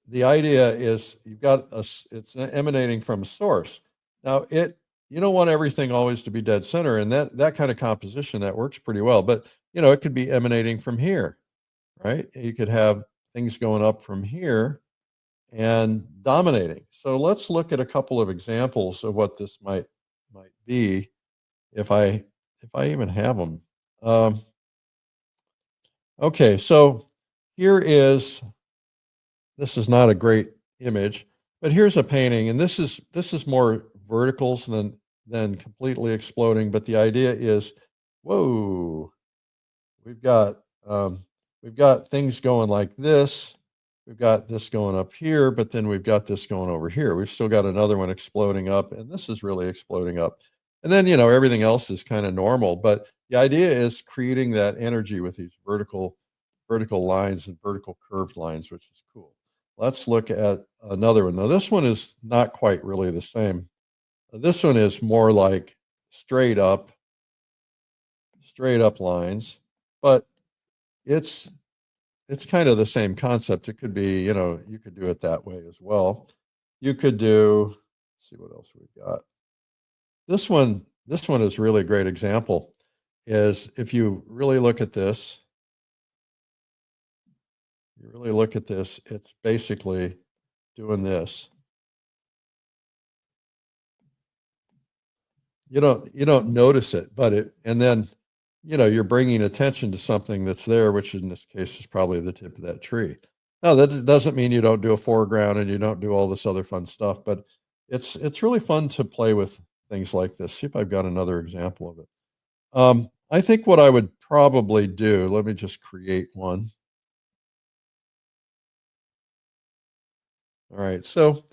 the idea is it's emanating from a source. Now you don't want everything always to be dead center, and that kind of composition, that works pretty well. But it could be emanating from here, right? You could have things going up from here and dominating. So let's look at a couple of examples of what this might be, if I even have them. Okay, so here is, this is not a great image, but here's a painting, and this is more verticals than completely exploding. But the idea is, whoa, we've got things going like this. We've got this going up here, but then we've got this going over here. We've still got another one exploding up, and this is really exploding up. And then, everything else is kind of normal. But the idea is creating that energy with these vertical lines and vertical curved lines, which is cool. Let's look at another one. Now, this one is not quite really the same. This one is more like straight up lines, but it's kind of the same concept. It could be, you could do it that way as well. You could do, let's see what else we've got. This one is really a great example. Is if you really look at this, it's basically doing this. You don't notice it, but and then, you're bringing attention to something that's there, which in this case is probably the tip of that tree. Now, that doesn't mean you don't do a foreground and you don't do all this other fun stuff, but it's really fun to play with things like this. See if I've got another example of it. I think what I would probably do, let me just create one. All right, so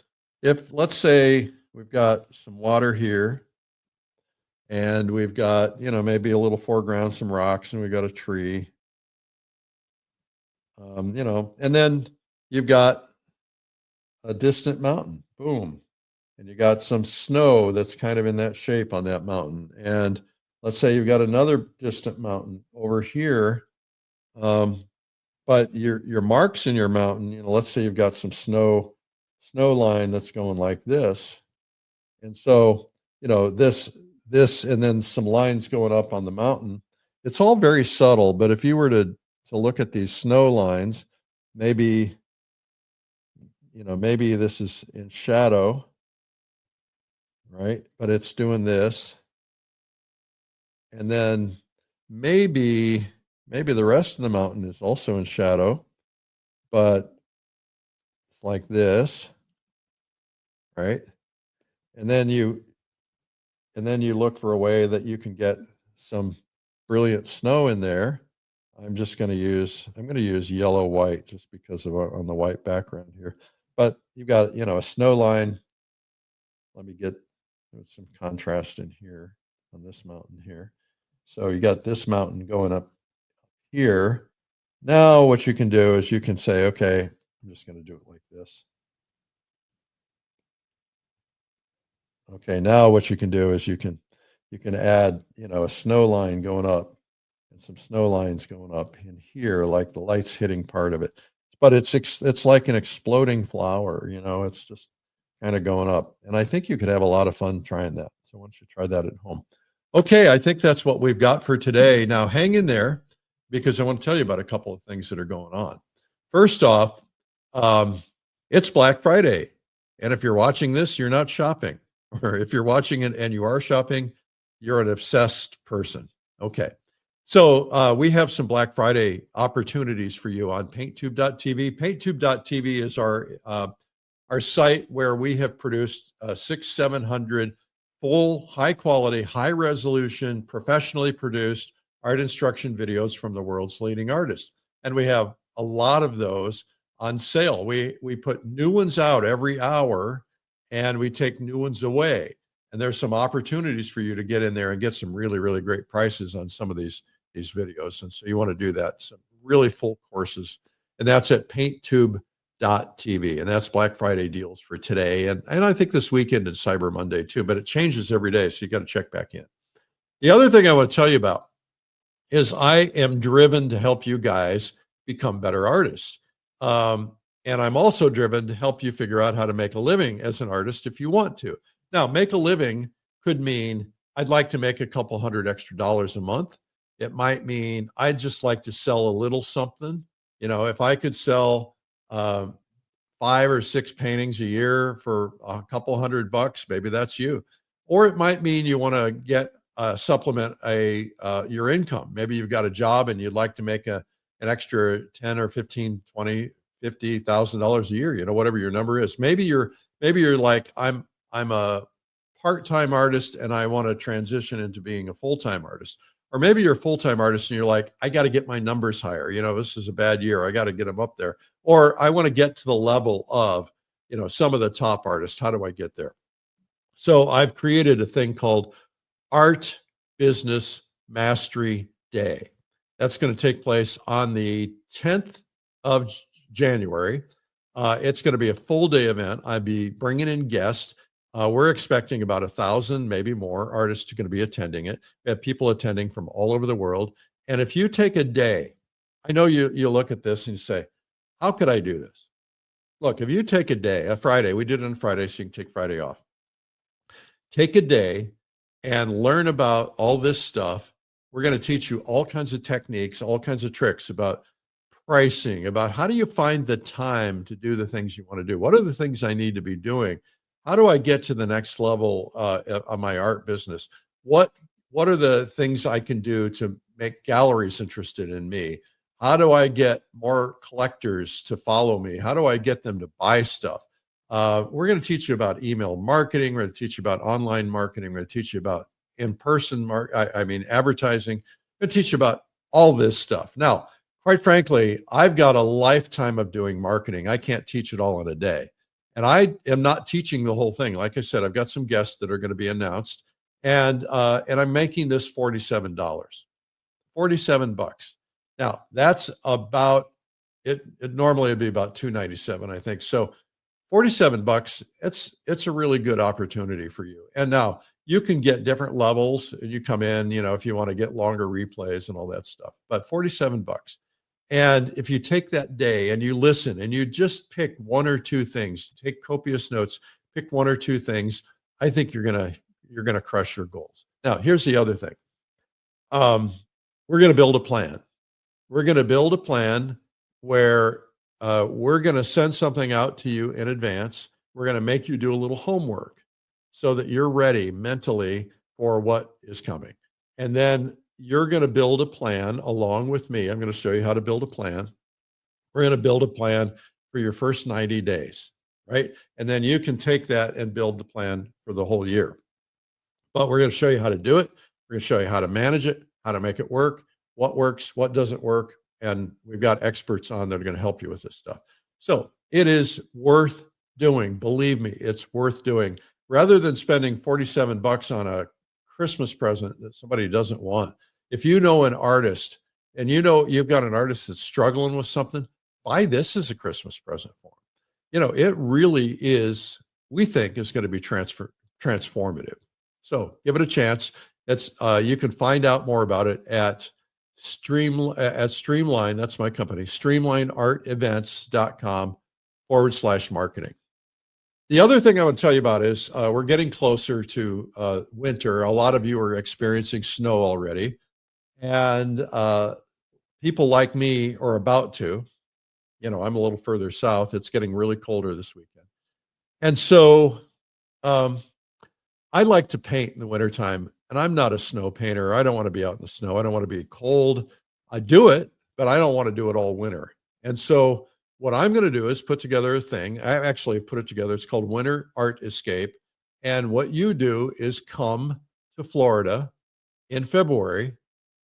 if, let's say we've got some water here, and we've got, maybe a little foreground, some rocks, and we've got a tree. And then you've got a distant mountain, boom. And you got some snow that's kind of in that shape on that mountain. And let's say you've got another distant mountain over here. But your marks in your mountain, let's say you've got some snow line that's going like this. And so, this and then some lines going up on the mountain. It's all very subtle, but if you were to look at these snow lines, maybe this is in shadow, right? But it's doing this. And then maybe the rest of the mountain is also in shadow, but it's like this, right? And then you look for a way that you can get some brilliant snow in there. I'm going to use yellow white just because of on the white background here. But you've got, a snow line. Let me get some contrast in here on this mountain here. So you got this mountain going up here. Now what you can do is you can say, okay, I'm just going to do it like this. Okay, now what you can do is you can add, a snow line going up and some snow lines going up in here, like the light's hitting part of it. But it's like an exploding flower, it's just kind of going up. And I think you could have a lot of fun trying that. So why don't you try that at home? Okay, I think that's what we've got for today. Now hang in there, because I want to tell you about a couple of things that are going on. First off, it's Black Friday. And if you're watching this, you're not shopping. Or if you're watching it and you are shopping, you're an obsessed person. Okay. So we have some Black Friday opportunities for you on painttube.tv. Painttube.tv is our site where we have produced 700 full, high quality, high resolution, professionally produced art instruction videos from the world's leading artists. And we have a lot of those on sale. We put new ones out every hour, and we take new ones away. And there's some opportunities for you to get in there and get some really, really great prices on some of these videos. And so you want to do that. Some really full courses. And that's at painttube.tv. And that's Black Friday deals for today. And I think this weekend and Cyber Monday too, but it changes every day. So you got to check back in. The other thing I want to tell you about is I am driven to help you guys become better artists. And I'm also driven to help you figure out how to make a living as an artist if you want to. Now, make a living could mean I'd like to make a couple $100 extra a month. It might mean I'd just like to sell a little something. If I could sell 5 or 6 paintings a year for a couple $100, maybe that's you. Or it might mean you want to supplement your income. Maybe you've got a job and you'd like to make an extra 10 or 15, 20, $50,000 a year, whatever your number is. Maybe you're like, I'm a part-time artist and I want to transition into being a full-time artist. Or maybe you're a full-time artist and you're like, I got to get my numbers higher. This is a bad year. I got to get them up there. Or I want to get to the level of, some of the top artists. How do I get there? So I've created a thing called Art Business Mastery Day. That's going to take place on the 10th of January. It's going to be a full day event. I'll be bringing in guests. We're expecting about 1,000, maybe more artists are going to be attending it. We have people attending from all over the world. And if you take a day, I know you look at this and you say, how could I do this? Look, if you take a day, a Friday, we did it on Friday, so you can take Friday off. Take a day and learn about all this stuff. We're going to teach you all kinds of techniques, all kinds of tricks about pricing, about how do you find the time to do the things you want to do? What are the things I need to be doing? How do I get to the next level of my art business? What are the things I can do to make galleries interested in me? How do I get more collectors to follow me? How do I get them to buy stuff? We're going to teach you about email marketing. We're going to teach you about online marketing. We're going to teach you about in-person advertising. We're going to teach you about all this stuff. Now, quite frankly, I've got a lifetime of doing marketing. I can't teach it all in a day. And I am not teaching the whole thing. Like I said, I've got some guests that are going to be announced, and I'm making this $47, $47. Now that's about it. It normally would be about $297, I think. So $47. It's a really good opportunity for you. And now you can get different levels. You come in, if you want to get longer replays and all that stuff. But $47. And if you take that day and you listen and you just pick one or two things, take copious notes, pick one or two things, I think you're gonna crush your goals. Now, here's the other thing. We're gonna build a plan. We're gonna build a plan where we're gonna send something out to you in advance. We're gonna make you do a little homework so that you're ready mentally for what is coming. And then you're going to build a plan along with me. I'm going to show you how to build a plan. We're going to build a plan for your first 90 days, right? And then you can take that and build the plan for the whole year. But we're going to show you how to do it. We're going to show you how to manage it, how to make it work, what works, what doesn't work. And we've got experts on that are going to help you with this stuff. So it is worth doing. Believe me, it's worth doing. Rather than spending $47 on a Christmas present that somebody doesn't want. If you know an artist and you've got an artist that's struggling with something, buy this as a Christmas present for them. It really is, we think, is going to be transformative. So give it a chance. It's you can find out more about it at Streamline. That's my company, streamlineartevents.com/marketing. The other thing I want to tell you about is we're getting closer to winter. A lot of you are experiencing snow already. And people like me are about to. I'm a little further south. It's getting really colder this weekend. And so I like to paint in the wintertime. And I'm not a snow painter. I don't want to be out in the snow. I don't want to be cold. I do it, but I don't want to do it all winter. And so what I'm going to do is put together a thing. I actually put it together. It's called Winter Art Escape. And what you do is come to Florida in February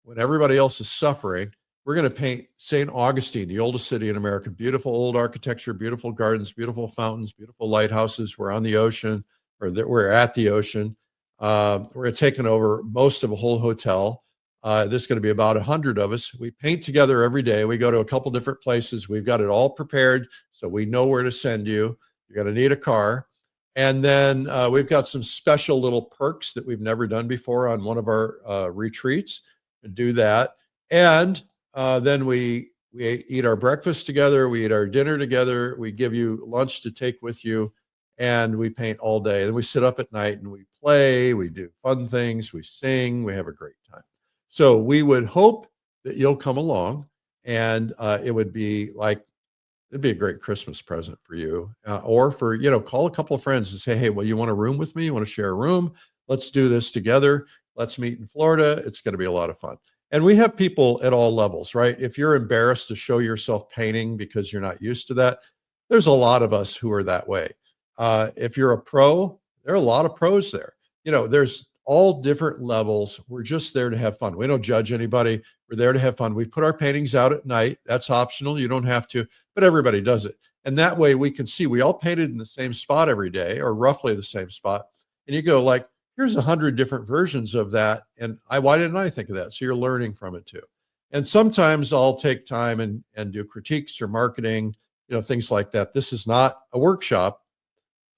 when everybody else is suffering. We're going to paint St. Augustine, the oldest city in America. Beautiful old architecture, beautiful gardens, beautiful fountains, beautiful lighthouses. We're on the ocean, or we're at the ocean. We're taking over most of a whole hotel. There's going to be about 100 of us. We paint together every day. We go to a couple different places. We've got it all prepared, so we know where to send you. You're going to need a car. And then we've got some special little perks that we've never done before on one of our retreats. Do that. And then we eat our breakfast together. We eat our dinner together. We give you lunch to take with you. And we paint all day. And we sit up at night and we play. We do fun things. We sing. We have a great time. So we would hope that you'll come along, and it'd be a great Christmas present for you, or for, call a couple of friends and say, hey, well, you want a room with me? You want to share a room? Let's do this together. Let's meet in Florida. It's going to be a lot of fun. And we have people at all levels, right? If you're embarrassed to show yourself painting because you're not used to that, there's a lot of us who are that way. If you're a pro, there are a lot of pros there. There's all different levels. We're just there to have fun. We don't judge anybody. We're there to have fun. We put our paintings out at night. That's optional. You don't have to, but everybody does it. And that way we can see we all painted in the same spot every day, or roughly the same spot. And you go like, here's 100 different versions of that. And why didn't I think of that? So you're learning from it too. And sometimes I'll take time and do critiques or marketing, things like that. This is not a workshop,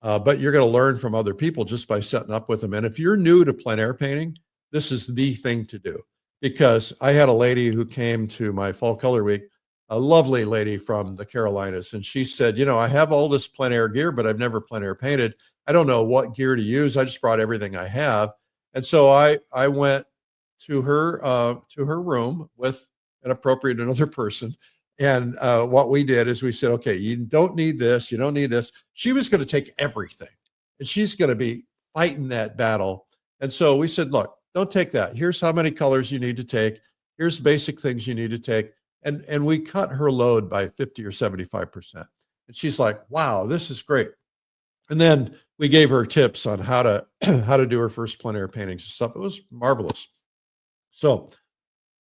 but you're going to learn from other people just by setting up with them. And if you're new to plein air painting, this is the thing to do, because I had a lady who came to my fall color week, a lovely lady from the Carolinas. And she said, I have all this plein air gear, but I've never plein air painted. I don't know what gear to use. I just brought everything I have. And so I went to her room with an appropriate another person. And what we did is we said, okay, you don't need this. You don't need this. She was going to take everything, and she's going to be fighting that battle. And so we said, look, don't take that. Here's how many colors you need to take. Here's basic things you need to take. And we cut her load by 50 or 75%. And she's like, wow, this is great. And then we gave her tips on how to do her first plein air paintings and stuff. It was marvelous. So,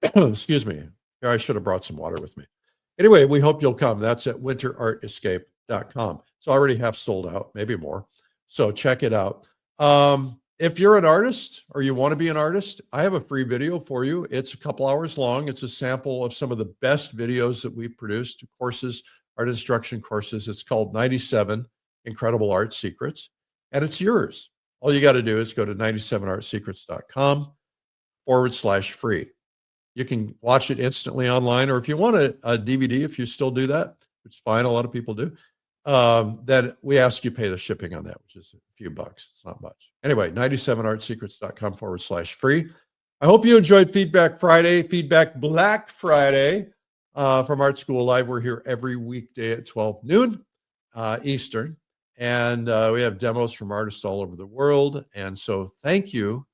excuse me. I should have brought some water with me. Anyway, we hope you'll come. That's at winterartescape.com. It's already half sold out, maybe more. So check it out. If you're an artist or you want to be an artist, I have a free video for you. It's a couple hours long. It's a sample of some of the best videos that we've produced, courses, art instruction courses. It's called 97 Incredible Art Secrets, and it's yours. All you got to do is go to 97artsecrets.com/free. You can watch it instantly online, or if you want a DVD, if you still do that, which is fine, a lot of people do, then we ask you pay the shipping on that, which is a few bucks. It's not much. Anyway, 97artsecrets.com/free. I hope you enjoyed Feedback Friday, Feedback Black Friday from Art School Live. We're here every weekday at 12 noon Eastern. And we have demos from artists all over the world. And so thank you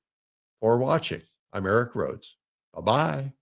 for watching. I'm Eric Rhodes. Bye-bye.